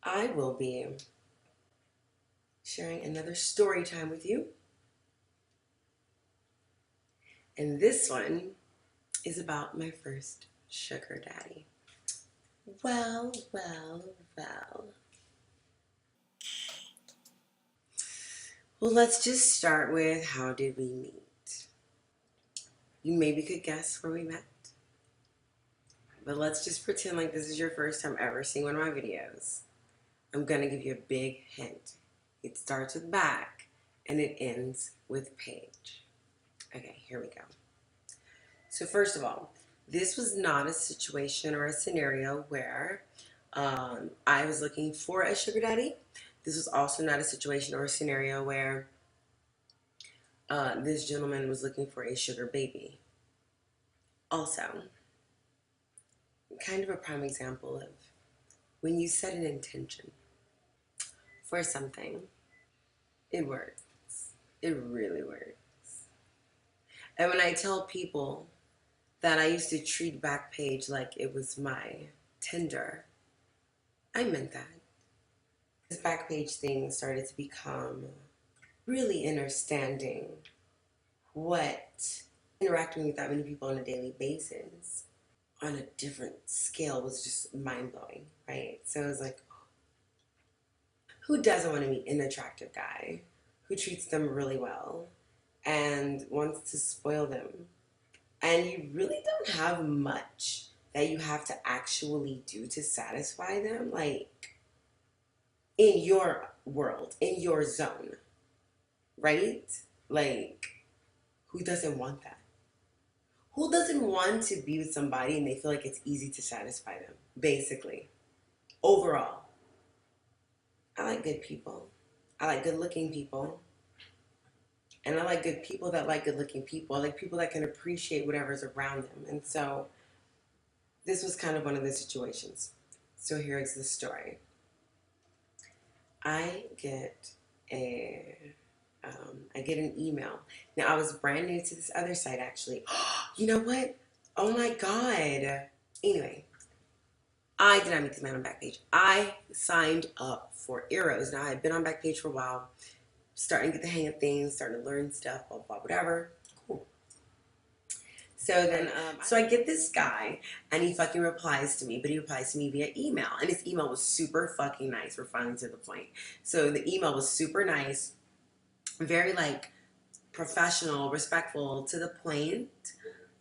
I will be sharing another story time with you. And this one is about my first sugar daddy. Well, well, well. Well, let's just start with how did we meet? You maybe could guess where we met. But let's just pretend like this is your first time ever seeing one of my videos. I'm going to give you a big hint. It starts with back and it ends with page. Okay, here we go. So first of all, this was not a situation or a scenario where I was looking for a sugar daddy. This was also not a situation or a scenario where this gentleman was looking for a sugar baby. Also, kind of a prime example of when you set an intention for something, it works. It really works. And when I tell people that I used to treat Backpage like it was my Tinder, I meant that. This Backpage thing started to become really understanding what interacting with that many people on a daily basis on a different scale was just mind-blowing, right? So it was like, who doesn't want to meet an attractive guy who treats them really well and wants to spoil them? And you really don't have much that you have to actually do to satisfy them, like in your world, in your zone, right? Like, who doesn't want that? Who doesn't want to be with somebody and they feel like it's easy to satisfy them, basically? Overall, I like good people. I like good looking people. And I like good people that like good looking people. I like people that can appreciate whatever's around them. And so this was kind of one of the situations. So here's the story. I get a I get an email. Now I was brand new to this other site actually. You know what? Oh my god. Anyway, I did not meet this man on Backpage. I signed up for Eros. Now I had been on Backpage for a while, starting to get the hang of things, starting to learn stuff, blah blah whatever. Cool. So then, so I get this guy, and he fucking replies to me, but he replies to me via email, and his email was super fucking nice. We're finally to the point. So the email was super nice, very like professional, respectful, to the point.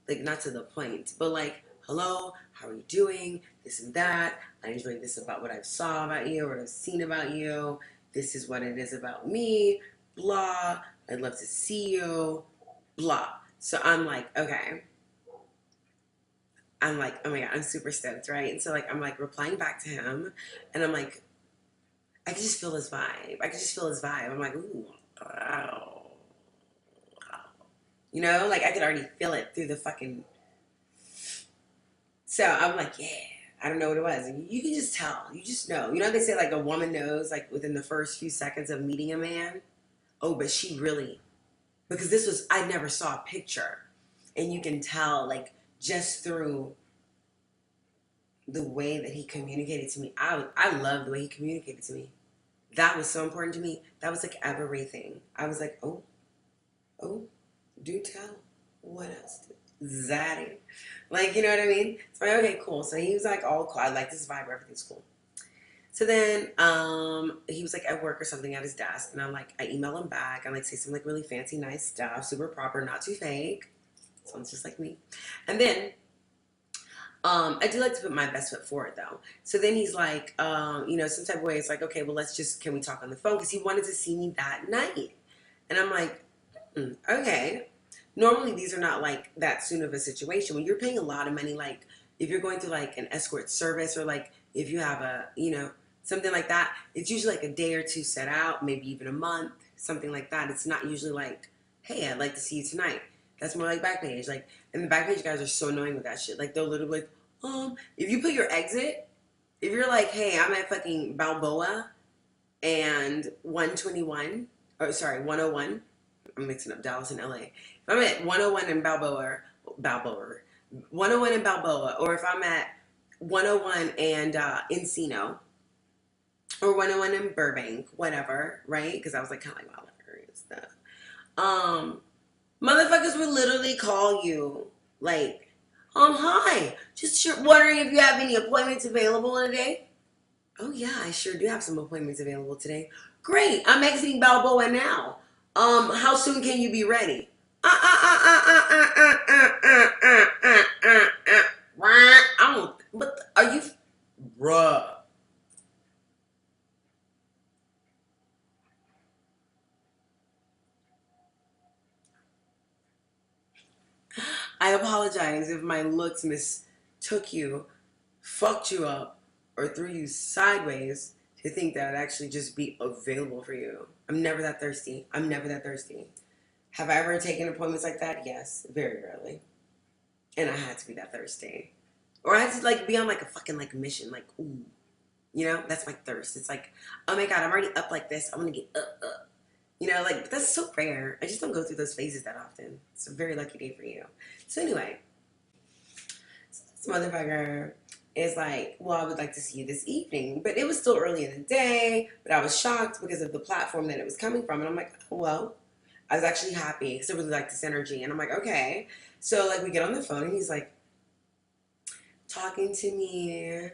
Like not to the point, but like, hello, how are you doing? This and that. I enjoyed this about what I saw about you or what I've seen about you. This is what it is about me. Blah. I'd love to see you. Blah. So I'm like, okay. I'm like, oh my god, I'm super stoked, right? And so like I'm like replying back to him, and I'm like, I can just feel his vibe. I can just feel his vibe. I'm like, ooh, wow. You know, like I could already feel it through the fucking. So I'm like, yeah. I don't know what it was. You can just tell. You just know. You know how they say like a woman knows like within the first few seconds of meeting a man? Oh, but she really, because this was, I never saw a picture. And you can tell like just through the way that he communicated to me. I love the way he communicated to me. That was so important to me. That was like everything. I was like, oh, do tell. What else? Zaddy. Like, you know what I mean? So I'm like, okay, cool. So he was like all cool. I like this vibe, everything's cool. So then he was like at work or something at his desk, and I'm like, I email him back. I like say some like really fancy, nice stuff, super proper, not too fake. Sounds just like me. And then I do like to put my best foot forward though. So then he's like, you know, some type of way. It's like, okay, well, can we talk on the phone? Because he wanted to see me that night. And I'm like, okay. Normally these are not like that soon of a situation. When you're paying a lot of money, like if you're going through like an escort service or like if you have a, you know, something like that, it's usually like a day or two set out, maybe even a month, something like that. It's not usually like, hey, I'd like to see you tonight. That's more like Backpage. Like, and the Backpage guys are so annoying with that shit. Like, they'll literally like, if you put your exit, if you're like, hey, I'm at fucking Balboa and 121, or sorry, 101. I'm mixing up Dallas and LA. If I'm at 101 in Balboa, 101 in Balboa, or if I'm at 101 and Encino, or 101 in Burbank, whatever, right? Because I was like kind of like wow, and stuff. Motherfuckers would literally call you like, hi, just wondering if you have any appointments available today. Oh yeah, I sure do have some appointments available today. Great, I'm exiting Balboa now. How soon can you be ready? I don't. But are you, bruh? I apologize if my looks mistook you, fucked you up, or threw you sideways to think that I'd actually just be available for you. I'm never that thirsty. I'm never that thirsty. Have I ever taken appointments like that? Yes, very rarely. And I had to be that thirsty. Or I had to like be on like a fucking like mission, like, ooh. You know, that's my thirst. It's like, oh my god, I'm already up like this. I want to get up. You know, like that's so rare. I just don't go through those phases that often. It's a very lucky day for you. So anyway, this motherfucker is like, well, I would like to see you this evening. But it was still early in the day, but I was shocked because of the platform that it was coming from. And I'm like, oh, well, I was actually happy because I really like this energy. And I'm like, okay. So like we get on the phone and he's like talking to me.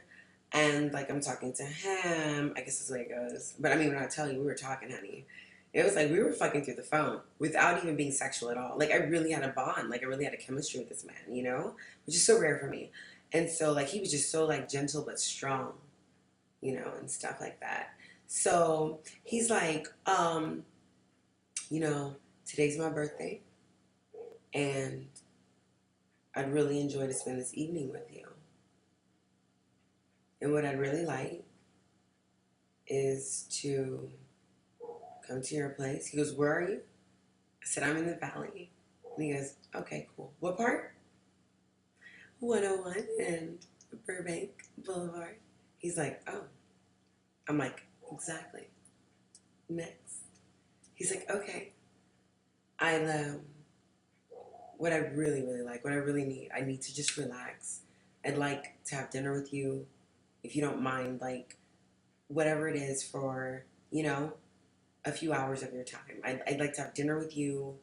And like I'm talking to him. I guess that's the way it goes. But I mean, when I tell you we were talking, honey, it was like we were fucking through the phone without even being sexual at all. Like I really had a bond. Like I really had a chemistry with this man, you know? Which is so rare for me. And so like he was just so like gentle but strong, you know, and stuff like that. So he's like, you know, today's my birthday and I'd really enjoy to spend this evening with you. And what I'd really like is to come to your place. He goes, where are you? I said, I'm in the valley. And he goes, okay, cool. What part? 101 and Burbank Boulevard. He's like, oh. I'm like, exactly. Next. He's like, okay. What I really, really like, what I really need, I need to just relax. I'd like to have dinner with you, if you don't mind, like, whatever it is for, you know, a few hours of your time. I'd like to have dinner with you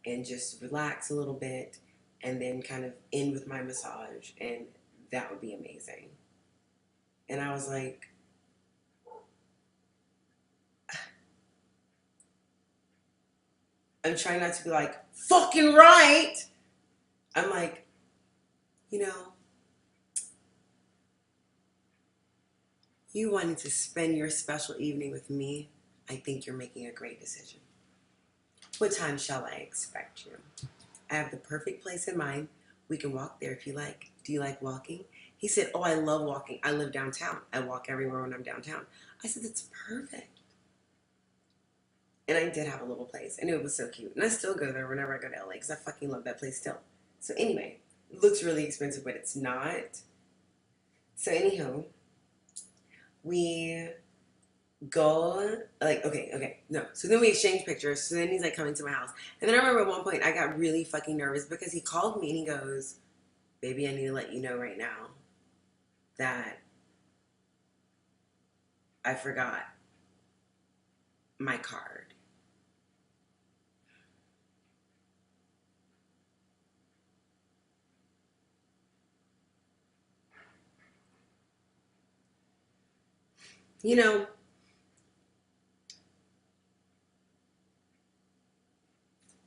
and just relax a little bit and then kind of end with my massage, and that would be amazing. And I was like, I'm trying not to be like, fucking right. I'm like, you know, you wanted to spend your special evening with me. I think you're making a great decision. What time shall I expect you? I have the perfect place in mind. We can walk there if you like. Do you like walking? He said, oh, I love walking. I live downtown. I walk everywhere when I'm downtown. I said, that's perfect. And I did have a little place, and it was so cute. And I still go there whenever I go to LA because I fucking love that place still. So anyway, it looks really expensive, but it's not. So anywho, we go, like, okay, no. So then we exchange pictures. So then he's like coming to my house. And then I remember at one point I got really fucking nervous because he called me and he goes, baby, I need to let you know right now that I forgot my card. You know,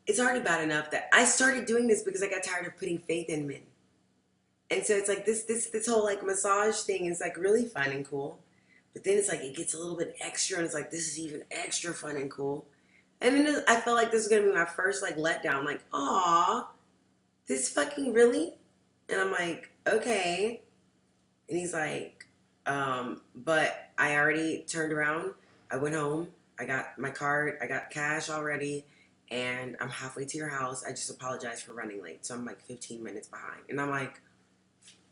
it's already bad enough that I started doing this because I got tired of putting faith in men. And so it's like this whole like massage thing is like really fun and cool. But then it's like it gets a little bit extra and it's like this is even extra fun and cool. And then I felt like this was gonna be my first like letdown, like, aw, this fucking really? And I'm like, okay. And he's like, but I already turned around. I went home. I got my card. I got cash already. And I'm halfway to your house. I just apologize for running late. So I'm like 15 minutes behind. And I'm like,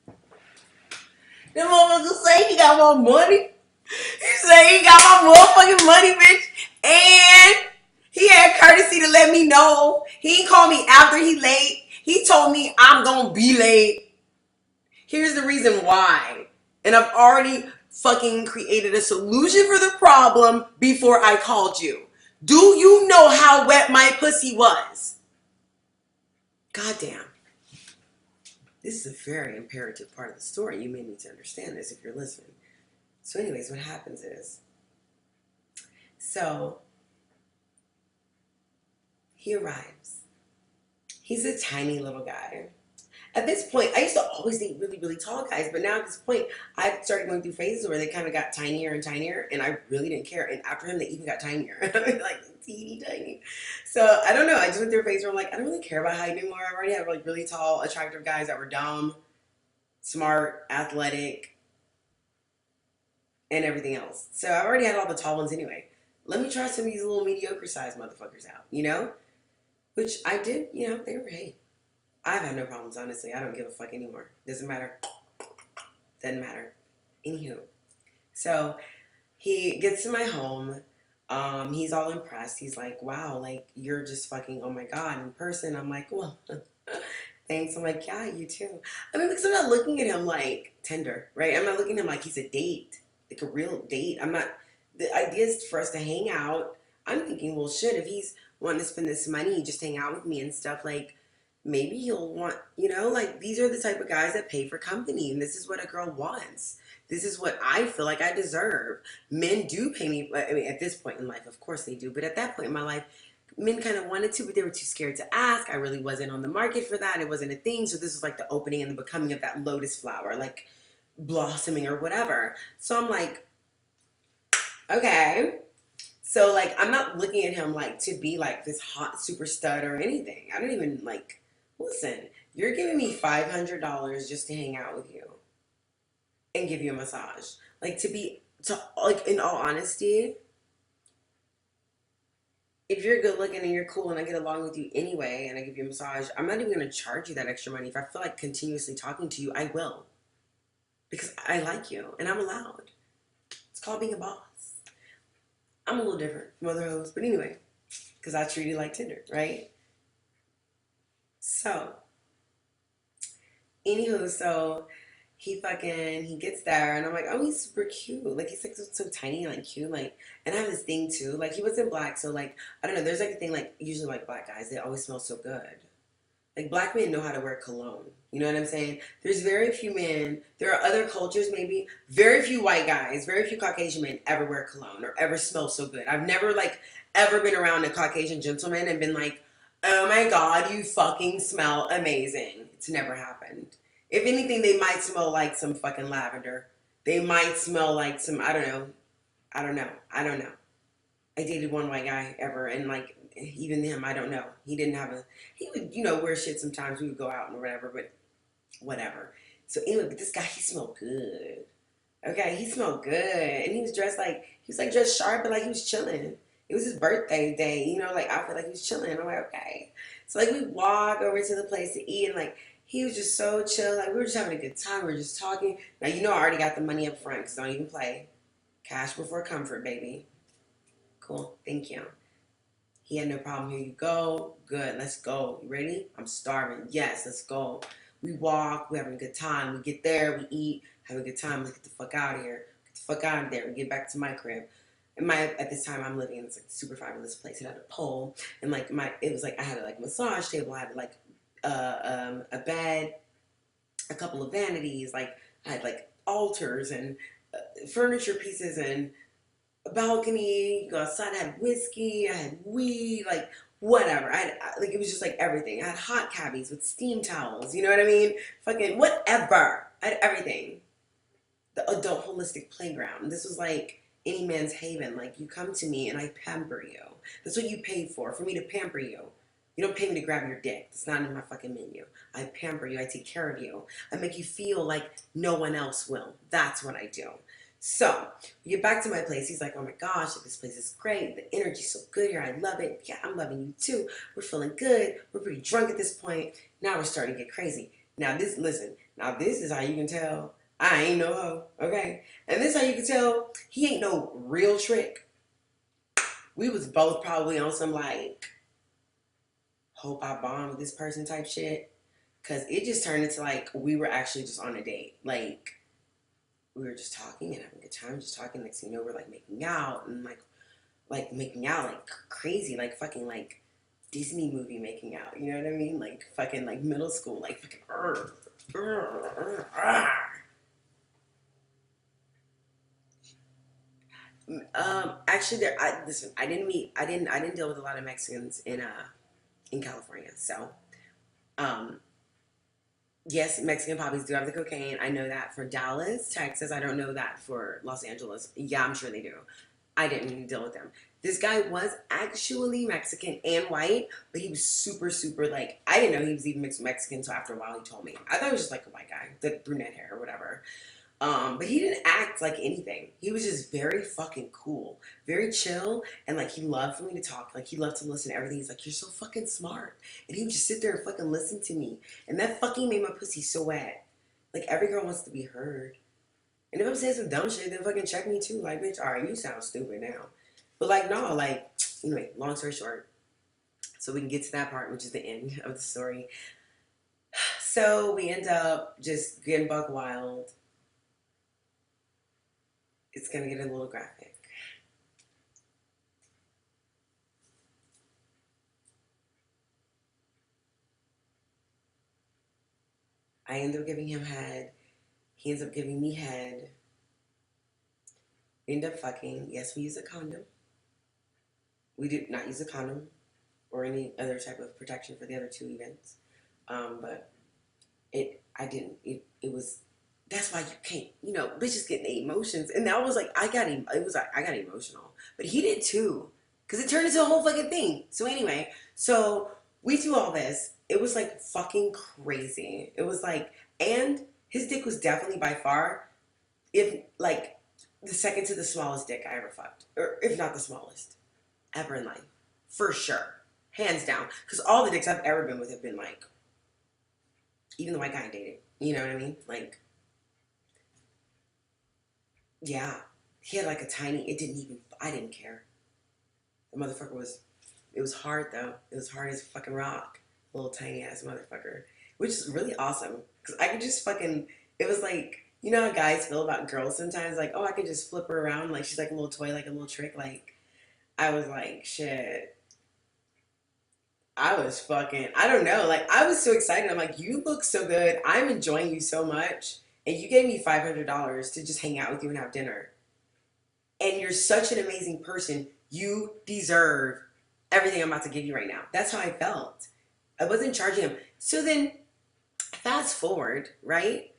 the motherfucker say he got more money. He say he got my motherfucking money, bitch. And he had courtesy to let me know. He ain't call me after he late. He told me I'm gonna be late. Here's the reason why. And I've already fucking created a solution for the problem before I called you. Do you know how wet my pussy was? Goddamn. This is a very imperative part of the story. You may need to understand this if you're listening. So anyways, what happens is, so he arrives. He's a tiny little guy. At this point, I used to always date really, really tall guys, but now at this point, I started going through phases where they kind of got tinier and tinier, and I really didn't care. And after him, they even got tinier. Like, teeny tiny. So, I don't know. I just went through a phase where I'm like, I don't really care about height anymore. I already have, like, really tall, attractive guys that were dumb, smart, athletic, and everything else. So, I've already had all the tall ones anyway. Let me try some of these little mediocre-sized motherfuckers out, you know? Which I did, you know, they were, hey. I've had no problems, honestly. I don't give a fuck anymore. Doesn't matter. Doesn't matter. Anywho. So, he gets to my home. He's all impressed. He's like, wow, like, you're just fucking, oh my God, in person. I'm like, well, thanks. I'm like, yeah, you too. I mean, because I'm not looking at him like Tinder, right? I'm not looking at him like he's a date, like a real date. I'm not, the idea is for us to hang out. I'm thinking, well, shit, if he's wanting to spend this money, just hang out with me and stuff, like, maybe he'll want, you know, like, these are the type of guys that pay for company, and this is what a girl wants. This is what I feel like I deserve. Men do pay me, I mean, at this point in life, of course they do, but at that point in my life, men kind of wanted to, but they were too scared to ask. I really wasn't on the market for that. It wasn't a thing, so this was like the opening and the becoming of that lotus flower, like, blossoming or whatever. So I'm like, okay. So, like, I'm not looking at him, like, to be, like, this hot super stud or anything. I don't even, like, listen, you're giving me $500 just to hang out with you and give you a massage. Like, like, in all honesty, if you're good looking and you're cool and I get along with you anyway and I give you a massage, I'm not even going to charge you that extra money. If I feel like continuously talking to you, I will. Because I like you and I'm allowed. It's called being a boss. I'm a little different from other hoes, but anyway, because I treat you like Tinder, right? So, anywho, so he gets there and I'm like, oh, he's super cute. Like, he's like so tiny and like cute. Like, and I have this thing too. Like, he wasn't black, so like, I don't know. There's like a thing, like, usually like black guys, they always smell so good. Like, black men know how to wear cologne. You know what I'm saying? There's very few men. There are other cultures, maybe. Very few white guys, very few Caucasian men ever wear cologne or ever smell so good. I've never, like, ever been around a Caucasian gentleman and been like, oh my God, you fucking smell amazing. It's never happened. If anything, they might smell like some fucking lavender. They might smell like some, I don't know. I don't know. I don't know. I dated one white guy ever, and like, even him, I don't know. He didn't have a, he would, you know, wear shit sometimes. We would go out and whatever, but whatever. So anyway, but this guy, he smelled good. Okay, he smelled good. And he was dressed like, he was like dressed sharp, but like he was chilling. It was his birthday day, you know, like outfit, like he was chilling. I'm like, okay. So like we walk over to the place to eat and like, he was just so chill. Like we were just having a good time. We were just talking. Now, you know, I already got the money up front because don't even play. Cash before comfort, baby. Cool. Thank you. He had no problem. Here you go. Good. Let's go. You ready? I'm starving. Yes, let's go. We walk. We're having a good time. We get there. We eat. Have a good time. Let's get the fuck out of here. Get the fuck out of there. We get back to my crib. And at this time I'm living in this like super fabulous place. It had a pole and like it was like I had a like massage table. I had like a bed, a couple of vanities. Like I had like altars and furniture pieces and a balcony. You go outside. I had whiskey. I had weed. Like whatever. Like it was just like everything. I had hot cabbies with steam towels. You know what I mean? Fucking whatever. I had everything. The adult holistic playground. This was like any man's haven. Like you come to me and I pamper you. That's what you paid for me to pamper you. You don't pay me to grab your dick. It's not in my fucking menu. I pamper you. I take care of you. I make you feel like no one else will. That's what I do. So, we get back to my place. He's like, oh my gosh, this place is great. The energy's so good here. I love it. Yeah, I'm loving you too. We're feeling good. We're pretty drunk at this point. Now we're starting to get crazy. Now this is how you can tell I ain't no hoe, okay? And this is how you can tell he ain't no real trick. We was both probably on some like, hope I bond with this person type shit. Cause it just turned into like, we were actually just on a date. Like, we were just talking and having a good time, just talking. Next thing you know, we're like making out and like making out like crazy, like fucking like Disney movie making out. You know what I mean? Like fucking like middle school, like fucking. Actually, there. Listen. I didn't meet. I didn't deal with a lot of Mexicans in California. So, um, yes, Mexican poppies do have the cocaine. I know that for Dallas, Texas. I don't know that for Los Angeles. Yeah, I'm sure they do. I didn't deal with them. This guy was actually Mexican and white, but he was super, super like, I didn't know he was even mixed Mexican until after a while he told me. I thought he was just like a white guy, the brunette hair or whatever. But he didn't act like anything. He was just very fucking cool, very chill, and like he loved for me to talk. Like he loved to listen to everything. He's like, "You're so fucking smart," and he would just sit there and fucking listen to me, and that fucking made my pussy so wet. Like every girl wants to be heard, and if I'm saying some dumb shit, then fucking check me too. Like, bitch, all right, you sound stupid now, but like, no, like, anyway, long story short, so we can get to that part, which is the end of the story. So we end up just getting buck wild. It's gonna get a little graphic. I end up giving him head. He ends up giving me head. We end up fucking. Yes, we use a condom. We do not use a condom or any other type of protection for the other two events. But I didn't. It was. That's why you can't. You know, bitches get the emotions, and that was like I got. It was like I got emotional, but he did too, because it turned into a whole fucking thing. So anyway, so we do all this. It was like fucking crazy. It was like, and his dick was definitely by far, if like the second to the smallest dick I ever fucked, or if not the smallest ever in life, for sure, hands down. Because all the dicks I've ever been with have been like, even the white guy I dated. You know what I mean? Like, yeah, he had like a tiny. It didn't even. I didn't care. The motherfucker was. It was hard though. It was hard as fucking rock. Little tiny ass motherfucker, which is really awesome because I could just fucking. It was like, you know how guys feel about girls sometimes, like, oh, I could just flip her around like she's like a little toy, like a little trick. Like I was like, shit. I was fucking. I don't know. Like I was so excited. I'm like, you look so good. I'm enjoying you so much, and you gave me $500 to just hang out with you and have dinner. And you're such an amazing person. You deserve everything I'm about to give you right now. That's how I felt. I wasn't charging him. So then, fast forward, right?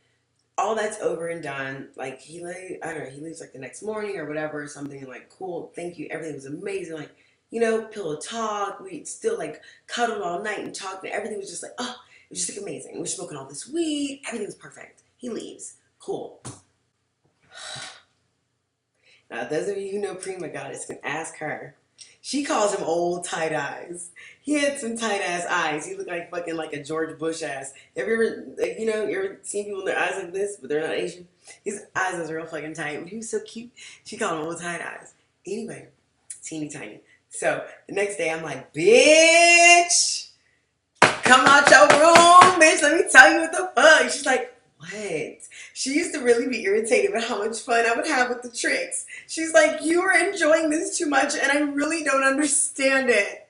All that's over and done. Like I don't know, he leaves like the next morning or whatever, or something. And like, cool, thank you. Everything was amazing. Like, you know, pillow talk. We still like cuddled all night and talked, and everything was just like, oh, it was just like amazing. We're smoking all this weed. Everything was perfect. He leaves. Cool. Now, those of you who know Prima Goddess can ask her. She calls him old tight eyes. He had some tight ass eyes. He looked like fucking like a George Bush ass. Have you ever, like, you know, you ever seen people with their eyes like this, but they're not Asian? His eyes was real fucking tight, but he was so cute. She called him old tight eyes. Anyway, teeny tiny. So the next day, I'm like, bitch, come out your room, bitch. Let me tell you what the fuck. She's like, what? She used to really be irritated about how much fun I would have with the tricks. She's like, you are enjoying this too much, and I really don't understand it.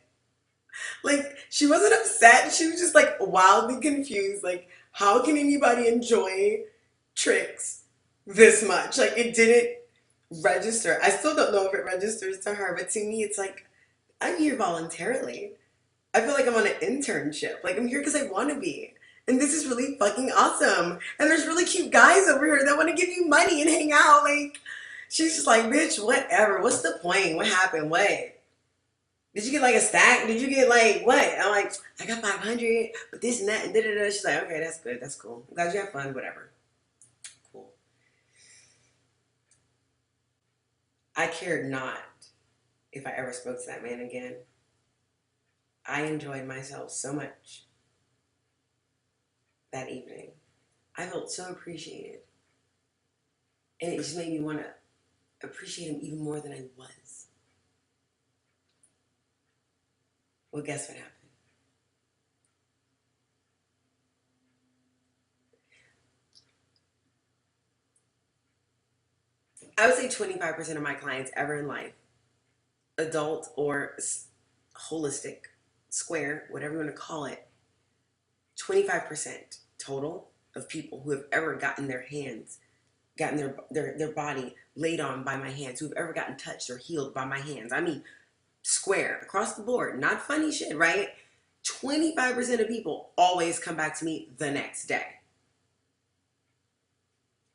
Like, she wasn't upset. She was just like wildly confused. Like, how can anybody enjoy tricks this much? Like, it didn't register. I still don't know if it registers to her, but to me, it's like, I'm here voluntarily. I feel like I'm on an internship. Like I'm here because I want to be. And this is really fucking awesome. And there's really cute guys over here that want to give you money and hang out. Like, she's just like, bitch, whatever. What's the point? What happened? What? Did you get like a stack? Did you get like what? I'm like, I got 500, but this and that and da da da. She's like, okay, that's good. That's cool. I'm glad you have fun. Whatever. Cool. I cared not if I ever spoke to that man again. I enjoyed myself so much that evening. I felt so appreciated. And it just made me want to appreciate him even more than I was. Well, guess what happened? I would say 25% of my clients ever in life, adult or holistic, square, whatever you want to call it, 25% total of people who have ever gotten their hands, gotten their body laid on by my hands, who've ever gotten touched or healed by my hands. I mean, square, across the board, not funny shit, right? 25% of people always come back to me the next day.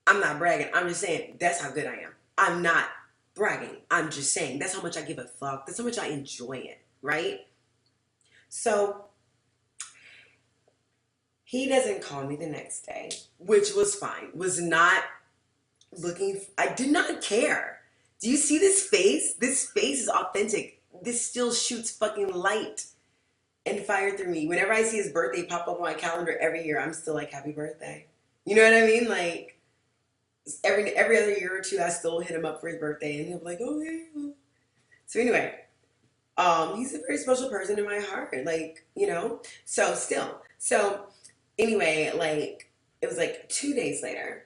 I'm not bragging. I'm just saying that's how good I am. I'm not bragging. I'm just saying that's how much I give a fuck. That's how much I enjoy it, right? So he doesn't call me the next day, which was fine. Was not looking. I did not care. Do you see this face? This face is authentic. This still shoots fucking light and fire through me. Whenever I see his birthday pop up on my calendar every year, I'm still like, happy birthday. You know what I mean? Like, every other year or two, I still hit him up for his birthday, and he'll be like, "Oh, hey." So anyway, he's a very special person in my heart, like, you know. So anyway, like, it was like 2 days later,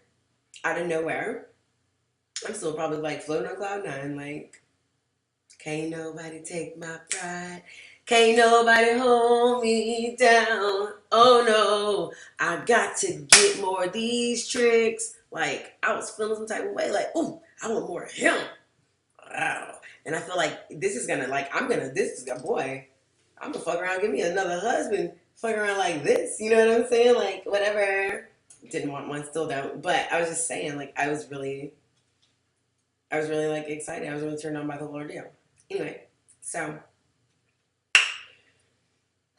out of nowhere, I'm still probably like floating on cloud nine, like, can't nobody take my pride. Can't nobody hold me down. Oh no, I got to get more of these tricks. Like, I was feeling some type of way, like, ooh, I want more of him. Wow. And I feel like this is gonna, like, boy, I'm gonna fuck around, give me another husband, fuck around like this. You know what I'm saying? Like, whatever. Didn't want one, still don't. But I was just saying, like, I was really like excited. I was really turned on by the whole ordeal. Anyway, so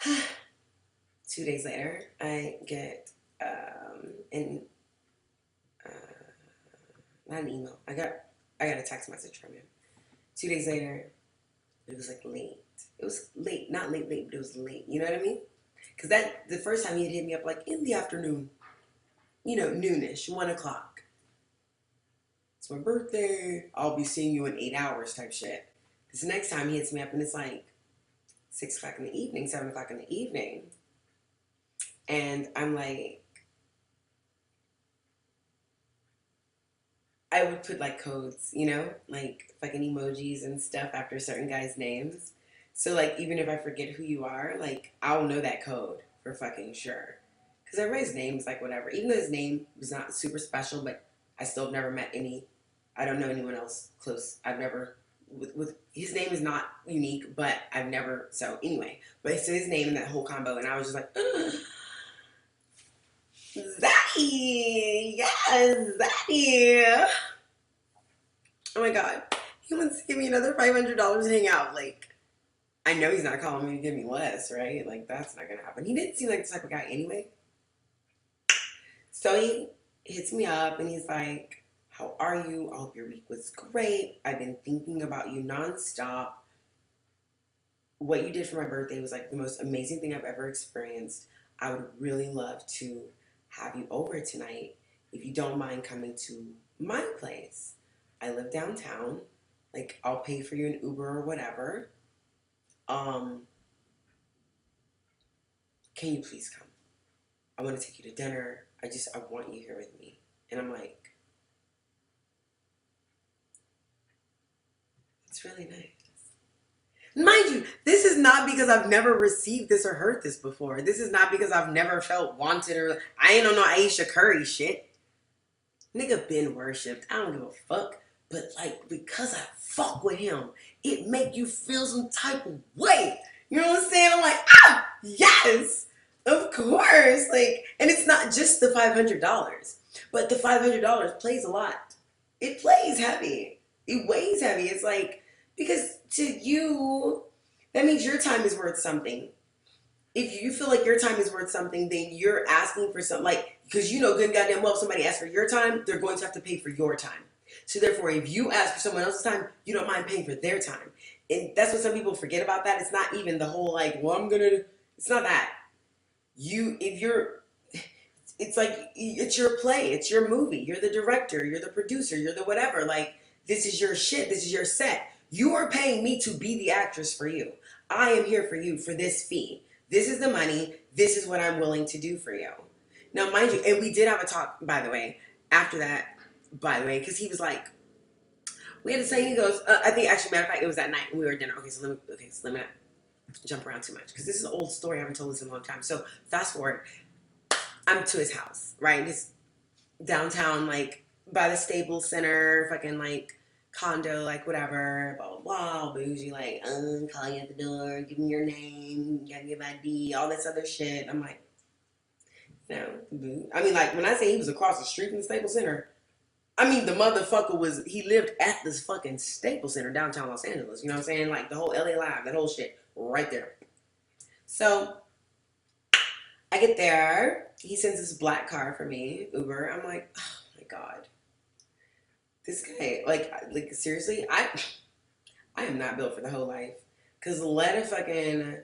2 days later, I get an not an email. I got a text message from him. 2 days later, it was like late. It was late, not late, but it was late. You know what I mean? Because the first time he had hit me up like in the afternoon, you know, noonish, 1 o'clock. It's my birthday. I'll be seeing you in 8 hours type shit. This next time he hits me up and it's like 6 o'clock in the evening, 7 o'clock in the evening. And I'm like, I would put like codes, you know, like fucking emojis and stuff after certain guys' names. So like, even if I forget who you are, like, I'll know that code for fucking sure. Because everybody's name is like whatever. Even though his name was not super special, but I still have never met I don't know anyone else close. I've never, with his name is not unique, but I've never, so anyway. But so his name and that whole combo, and I was just like, Zaddy! Yes, Zaddy! Oh my god. He wants to give me another $500 to hang out. Like, I know he's not calling me to give me less, right? Like, that's not gonna happen. He didn't seem like the type of guy anyway. So he hits me up and he's like, how are you? I hope your week was great. I've been thinking about you nonstop. What you did for my birthday was like the most amazing thing I've ever experienced. I would really love to have you over tonight if you don't mind coming to my place. I live downtown. Like, I'll pay for you an Uber or whatever. Can you please come? I want to take you to dinner. I want you here with me. And I'm like, it's really nice. Mind you, this is not because I've never received this or heard this before. This is not because I've never felt wanted or I ain't on no Aisha Curry shit. Nigga been worshipped. I don't give a fuck. But like, because I fuck with him, it make you feel some type of way. You know what I'm saying? I'm like, yes, of course. Like, and it's not just the $500, but the $500 plays a lot. It plays heavy. It weighs heavy. It's like, because to you, that means your time is worth something. If you feel like your time is worth something, then you're asking for something. Like, because you know good and goddamn well if somebody asks for your time, they're going to have to pay for your time. So therefore, if you ask for someone else's time, you don't mind paying for their time. And that's what some people forget about that. It's not even the whole like, well, it's not that. It's like, it's your play, it's your movie. You're the director, you're the producer, you're the whatever. Like, this is your shit, this is your set. You are paying me to be the actress for you. I am here for you for this fee. This is the money. This is what I'm willing to do for you. Now, mind you, and we did have a talk, by the way, after that, by the way, because he was like, We had the same. He goes, I think actually, matter of fact, it was that night when we were at dinner. So let me not jump around too much because this is an old story. I haven't told this in a long time. So fast forward, I'm to his house, right? His downtown, like by the Staples Center, fucking like condo, like whatever, blah blah blah, bougie, like calling you at the door, give me your name, you gotta give ID, all this other shit. I'm like, no, I mean, like when I say he was across the street from the Staples Center, I mean the motherfucker he lived at this fucking Staples Center downtown Los Angeles. You know what I'm saying? Like the whole LA Live, that whole shit, right there. So I get there. He sends this black car for me, Uber. I'm like, oh my god, this guy, like seriously, I am not built for the whole life. Cause let a fucking,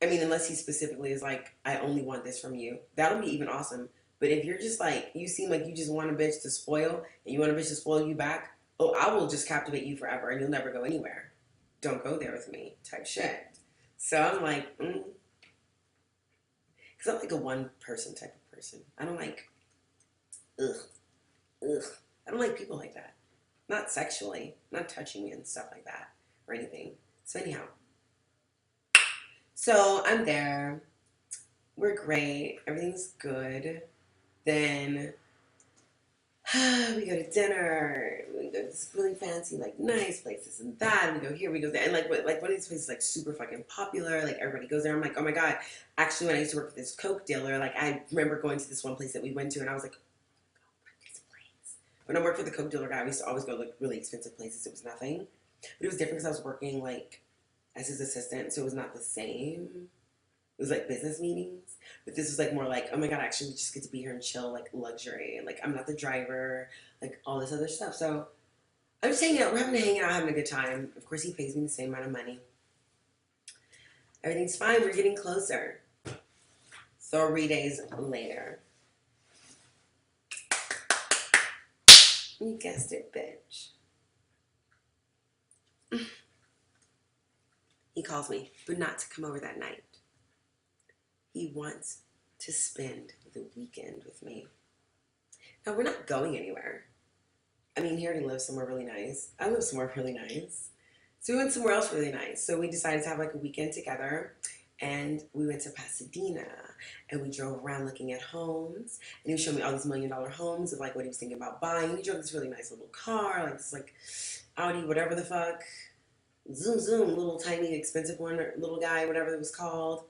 I mean, unless he specifically is like, I only want this from you, that'll be even awesome. But if you're just like, you seem like you just want a bitch to spoil, and you want a bitch to spoil you back, oh, I will just captivate you forever, and you'll never go anywhere. Don't go there with me, type shit. So I'm like, because I'm like a one person type of person. I don't like, ugh, ugh. I don't like people like that. Not sexually, not touching me and stuff like that or anything. So anyhow, so I'm there. We're great. Everything's good. Then we go to dinner. We go to this really fancy, like nice places and that. We go here, we go there, and like one of these places like super fucking popular. Like everybody goes there. I'm like, oh my god. Actually, when I used to work with this Coke dealer, like I remember going to this one place that we went to, and I was like, when I worked for the Coke dealer guy, we used to always go to like really expensive places. It was nothing, but it was different because I was working like as his assistant, so it was not the same. It was like business meetings, but this was like more like, oh my god, actually, we just get to be here and chill, like luxury, and like I'm not the driver, like all this other stuff. So I'm just hanging out. We're hanging out, having a good time. Of course, he pays me the same amount of money. Everything's fine. We're getting closer. 3 days later, you guessed it, bitch. He calls me, but not to come over that night. He wants to spend the weekend with me. Now, we're not going anywhere. I mean, he already lives somewhere really nice. I live somewhere really nice. So we went somewhere else really nice. So we decided to have like a weekend together. And we went to Pasadena. And we drove around looking at homes. And he was showing me all these $1 million homes of like what he was thinking about buying. He drove this really nice little car, like this like Audi, whatever the fuck. Zoom, zoom, little tiny expensive one, little guy, whatever it was called.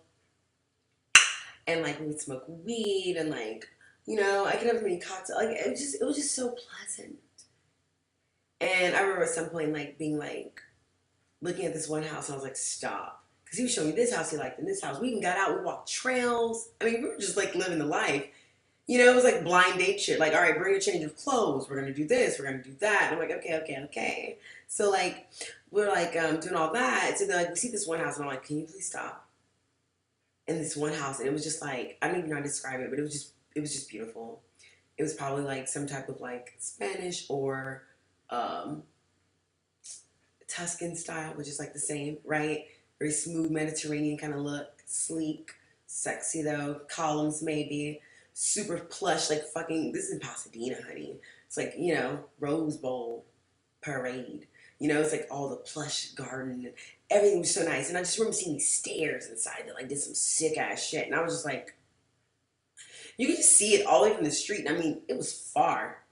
And like we would smoke weed and like, you know, I could have many cocktails. Like it was just so pleasant. And I remember at some point like being like looking at this one house and I was like, stop. Because he was showing me this house he liked and this house. We even got out, we walked trails. I mean, we were just like living the life. You know, it was like blind date shit. Like, all right, bring a change of clothes. We're gonna do this. We're gonna do that. And I'm like, okay. So like, we're like doing all that. So then like we see this one house and I'm like, can you please stop? In this one house, and it was just like, I don't even know how to describe it, but it was just beautiful. It was probably like some type of like Spanish or Tuscan style, which is like the same, right? Very smooth Mediterranean kind of look, sleek, sexy though, columns maybe, super plush, like fucking, this is in Pasadena, honey. It's like, you know, Rose Bowl parade. You know, it's like all the plush garden and everything was so nice. And I just remember seeing these stairs inside that like did some sick ass shit. And I was just like, you could just see it all the way from the street. And I mean, it was far.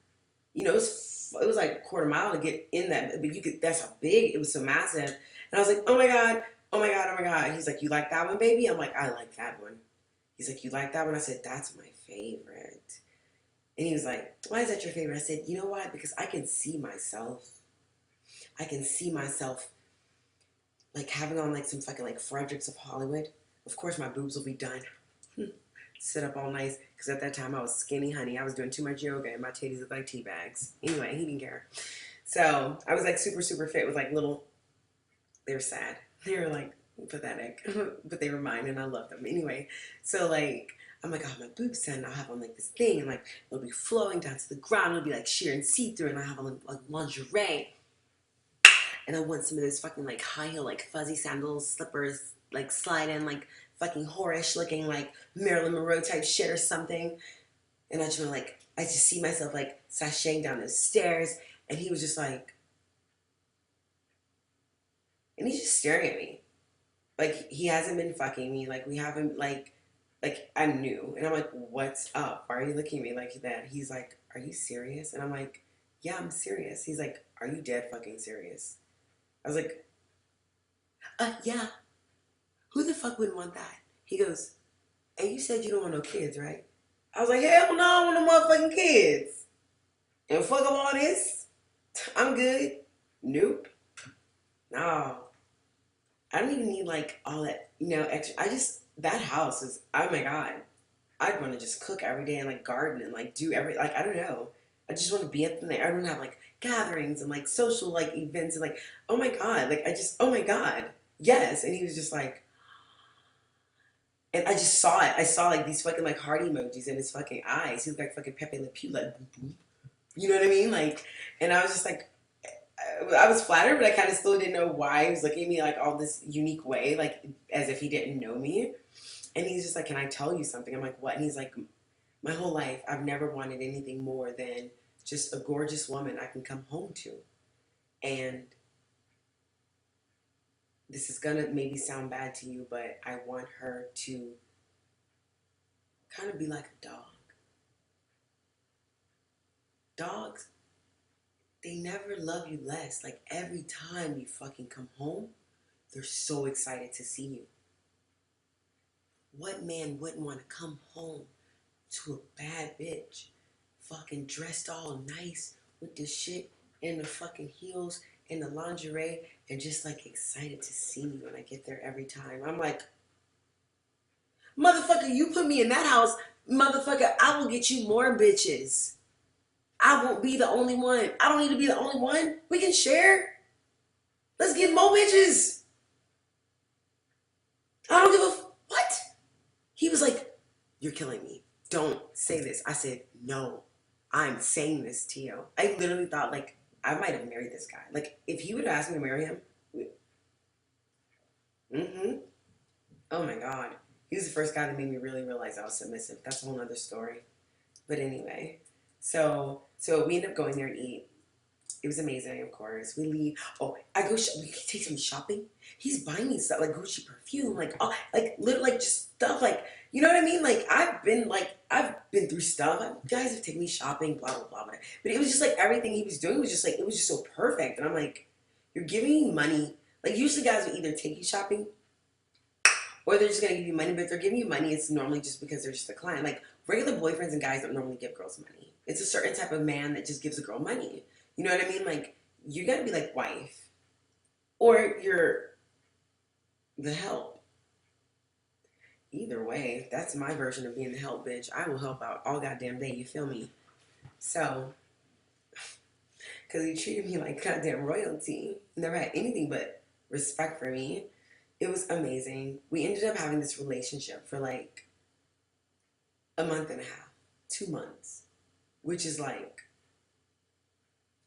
You know, it was like a quarter mile to get in that. But you could, that's how big, it was so massive. And I was like, oh my God, oh my God, oh my God. He's like, you like that one, baby? I'm like, I like that one. He's like, you like that one? I said, that's my favorite. And he was like, why is that your favorite? I said, you know why? Because I can see myself. I can see myself like having on like some fucking like Fredericks of Hollywood. Of course my boobs will be done. Sit up all nice. Because at that time I was skinny, honey. I was doing too much yoga and my titties looked like tea bags. Anyway, he didn't care. So I was like super, super fit with like little, they were sad. They were like pathetic. But they were mine and I loved them. Anyway, so like, I'm like, oh, my boobs done. I'll have on like this thing and like it'll be flowing down to the ground. It'll be like sheer and see-through and I'll have on like lingerie. And I want some of those fucking like high heel, like fuzzy sandals, slippers, like slide in, like fucking whorish looking, like Marilyn Monroe type shit or something. And I just want like, I just see myself like sashaying down those stairs. And he was just like, And he's just staring at me. Like, he hasn't been fucking me. Like, we haven't, like, I'm new. And I'm like, what's up? Why are you looking at me like that? He's like, are you serious? And I'm like, yeah, I'm serious. He's like, are you dead fucking serious? I was like, yeah. Who the fuck wouldn't want that? He goes, and you said you don't want no kids, right? I was like, hell no, I don't want no motherfucking kids. And fuck up all this. I'm good. Nope. No. I don't even need like all that, extra. That house is, oh my God. I'd want to just cook every day and like garden and like do like, I don't know. I just want to be up in there. I want to have like gatherings and like social like events and like, oh my God. Like, oh my God. Yes. And he was just like, and I just saw it. I saw like these fucking like heart emojis in his fucking eyes. He looked like fucking Pepe Le Pew, like, you know what I mean? Like, and I was just like, I was flattered, but I kind of still didn't know why he was looking at me like all this unique way, like as if he didn't know me. And he's just like, can I tell you something? I'm like, what? And he's like, my whole life, I've never wanted anything more than just a gorgeous woman I can come home to. And this is gonna maybe sound bad to you, but I want her to kind of be like a dog. Dogs, they never love you less. Like, every time you fucking come home, they're so excited to see you. What man wouldn't want to come home to a bad bitch, fucking dressed all nice with the shit and the fucking heels and the lingerie, and just like excited to see me when I get there every time? I'm like, motherfucker, you put me in that house, motherfucker, I will get you more bitches. I won't be the only one. I don't need to be the only one. We can share. Let's get more bitches. I don't give a what? He was like, you're killing me. Don't say this. I said, no, I'm saying this, Tio. I literally thought, like, I might have married this guy. Like, if he would have asked me to marry him, oh my God. He was the first guy that made me really realize I was submissive. That's a whole other story. But anyway, so we ended up going there and eat. It was amazing, of course. We leave. Oh, I go. He takes me shopping. He's buying me stuff like Gucci perfume, like literally like just stuff like, you know what I mean. Like, I've been through stuff. Guys have taken me shopping, blah blah blah blah. But it was just like everything he was doing was just like, it was just so perfect. And I'm like, you're giving me money. Like, usually guys will either take you shopping or they're just gonna give you money. But if they're giving you money, it's normally just because they're just a client. Like, regular boyfriends and guys don't normally give girls money. It's a certain type of man that just gives a girl money. You know what I mean? Like, you gotta be like wife. Or you're the help. Either way, that's my version of being the help, bitch. I will help out all goddamn day, you feel me? So, because he treated me like goddamn royalty. Never had anything but respect for me. It was amazing. We ended up having this relationship for like a month and a half, 2 months, which is like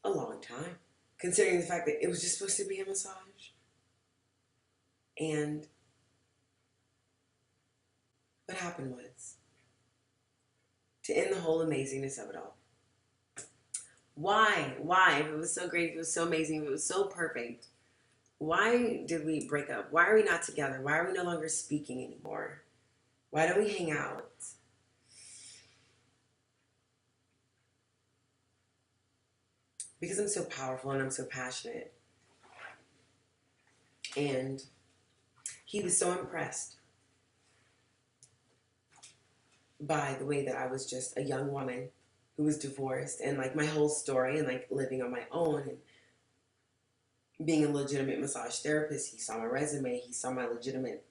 a long time, considering the fact that it was just supposed to be a massage. And what happened was, to end the whole amazingness of it all, why, if it was so great, if it was so amazing, if it was so perfect, why did we break up? Why are we not together? Why are we no longer speaking anymore? Why don't we hang out? Because I'm so powerful and I'm so passionate. And he was so impressed by the way that I was just a young woman who was divorced, and like my whole story, and like living on my own and being a legitimate massage therapist. He saw my resume, he saw my legitimate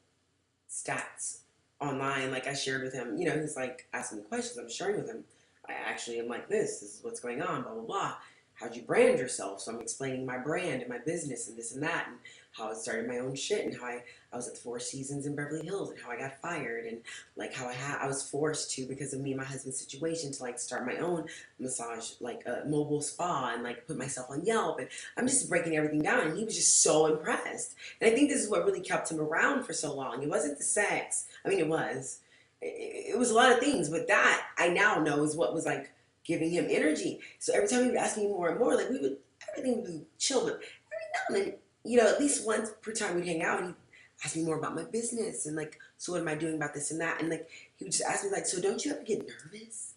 stats online. Like, I shared with him, he's like asking me questions, I'm sharing with him. I actually am like, this is what's going on, blah blah blah. How'd you brand yourself? So I'm explaining my brand and my business and this and that, and how I started my own shit, and how I was at the Four Seasons in Beverly Hills, and how I got fired, and like how I was forced to, because of me and my husband's situation, to like start my own massage, like a mobile spa, and like put myself on Yelp, and I'm just breaking everything down, and he was just so impressed. And I think this is what really kept him around for so long. It wasn't the sex. I mean, it was. It was a lot of things, but that I now know is what was like giving him energy. So every time he would ask me more and more, like everything would be chill, but every now and then you know, at least once per time we'd hang out, and he'd ask me more about my business and like, so what am I doing about this and that? And like, he would just ask me like, so don't you ever get nervous?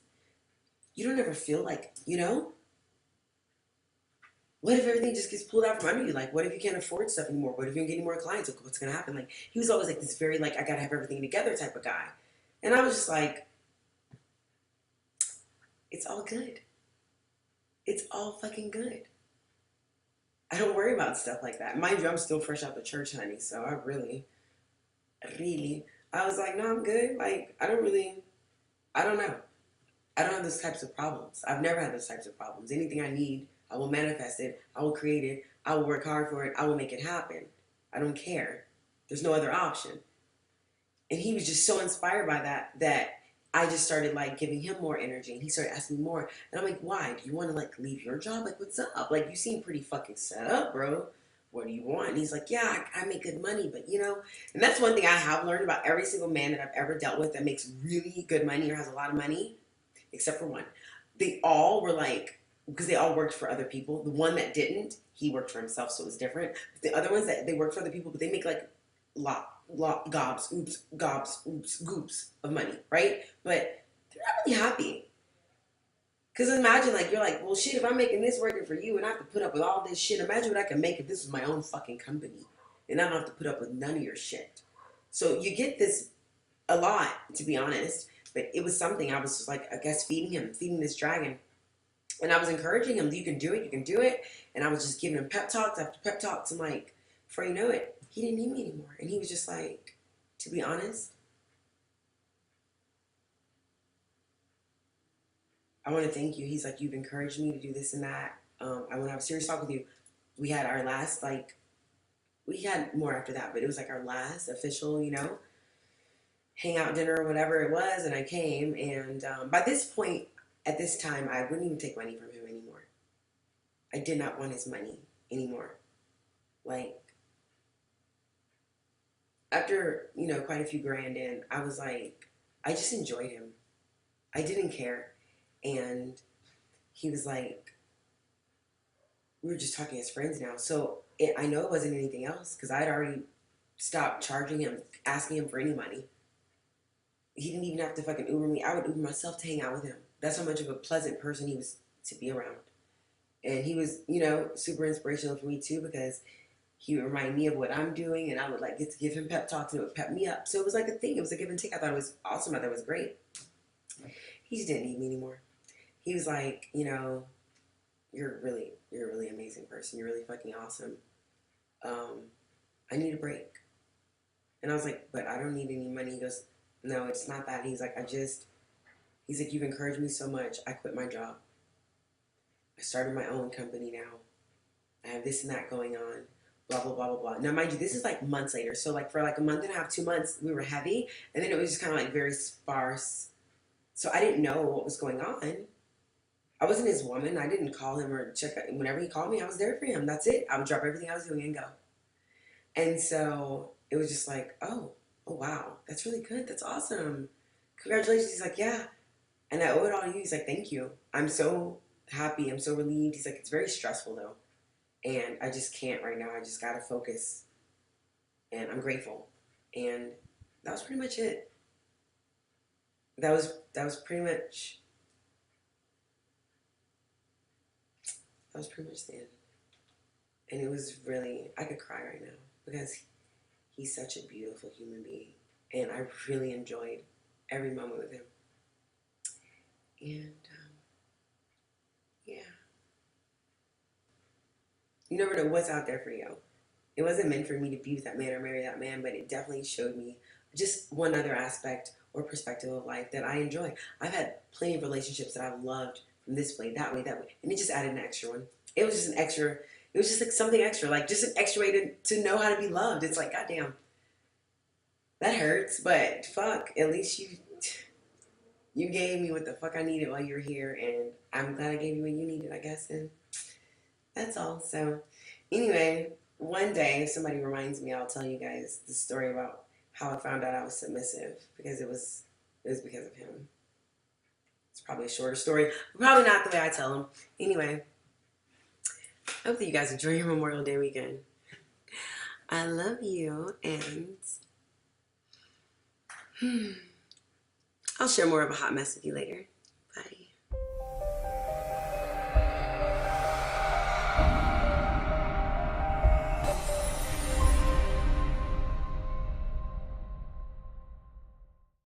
You don't ever feel like, you know, what if everything just gets pulled out from under you? Like, what if you can't afford stuff anymore? What if you don't get any more clients? Like, what's gonna happen? Like, he was always like this very like, I gotta have everything together type of guy. And I was just like, it's all good. It's all fucking good. I don't worry about stuff like that. Mind you, I'm still fresh out the church, honey. So I really, I was like, no, I'm good. Like, I don't know. I don't have those types of problems. I've never had those types of problems. Anything I need, I will manifest it. I will create it. I will work hard for it. I will make it happen. I don't care. There's no other option. And he was just so inspired by that I just started like giving him more energy, and he started asking me more. And I'm like, why? Do you want to like leave your job? Like, what's up? Like, you seem pretty fucking set up, bro. What do you want? And he's like, yeah, I make good money, but you know, and that's one thing I have learned about every single man that I've ever dealt with that makes really good money or has a lot of money, except for one. They all were like, because they all worked for other people. The one that didn't, he worked for himself, so it was different. But the other ones that they worked for other people, but they make like goops of money, right? But they're not really happy. Because imagine, like, you're like, well, shit, if I'm making this working for you and I have to put up with all this shit, imagine what I can make if this was my own fucking company and I don't have to put up with none of your shit. So you get this a lot, to be honest. But it was something I was just like, I guess, feeding this dragon. And I was encouraging him, you can do it, you can do it. And I was just giving him pep talks after pep talks. And like, before you know it, he didn't need me anymore. And he was just like, to be honest, I want to thank you. He's like, you've encouraged me to do this and that. I want to have a serious talk with you. We had our last, like, we had more after that, but it was like our last official, you know, hangout dinner or whatever it was. And I came. And by this point, at this time, I wouldn't even take money from him anymore. I did not want his money anymore. Like, after, you know, quite a few grand in, I was like, I just enjoyed him. I didn't care. And he was like, we were just talking as friends now. So I know it wasn't anything else because I had already stopped charging him, asking him for any money. He didn't even have to fucking Uber me. I would Uber myself to hang out with him. That's how much of a pleasant person he was to be around. And he was, you know, super inspirational for me too because he would remind me of what I'm doing, and I would like get to give him pep talks, and it would pep me up. So it was like a thing. It was a give and take. I thought it was awesome. I thought it was great. He just didn't need me anymore. He was like, you know, you're a really amazing person. You're really fucking awesome. I need a break. And I was like, but I don't need any money. He goes, no, it's not that. He's like, he's like, you've encouraged me so much. I quit my job. I started my own company now. I have this and that going on. Blah, blah, blah, blah, blah. Now, mind you, this is like months later. So like for like a month and a half, 2 months, we were heavy. And then it was just kind of like very sparse. So I didn't know what was going on. I wasn't his woman. I didn't call him or check. Whenever he called me, I was there for him. That's it. I would drop everything I was doing and go. And so it was just like, oh wow, that's really good. That's awesome. Congratulations. He's like, yeah. And I owe it all to you. He's like, thank you. I'm so happy. I'm so relieved. He's like, it's very stressful though. And I just can't right now. I just got to focus. And I'm grateful. And that was pretty much it. That was pretty much the end. And it was really, I could cry right now because he's such a beautiful human being. And I really enjoyed every moment with him. And, yeah. You never know what's out there for you. It wasn't meant for me to be with that man or marry that man, but it definitely showed me just one other aspect or perspective of life that I enjoy. I've had plenty of relationships that I've loved from this way, that way, that way. And it just added an extra one. It was just an extra, it was just like something extra, like just an extra way to know how to be loved. It's like, goddamn, that hurts, but fuck, at least you gave me what the fuck I needed while you were here, and I'm glad I gave you what you needed, I guess, and that's all. So, anyway, one day, if somebody reminds me, I'll tell you guys the story about how I found out I was submissive, because it was because of him. It's probably a shorter story, but probably not the way I tell them. Anyway, I hope that you guys enjoy your Memorial Day weekend. I love you, and I'll share more of a hot mess with you later.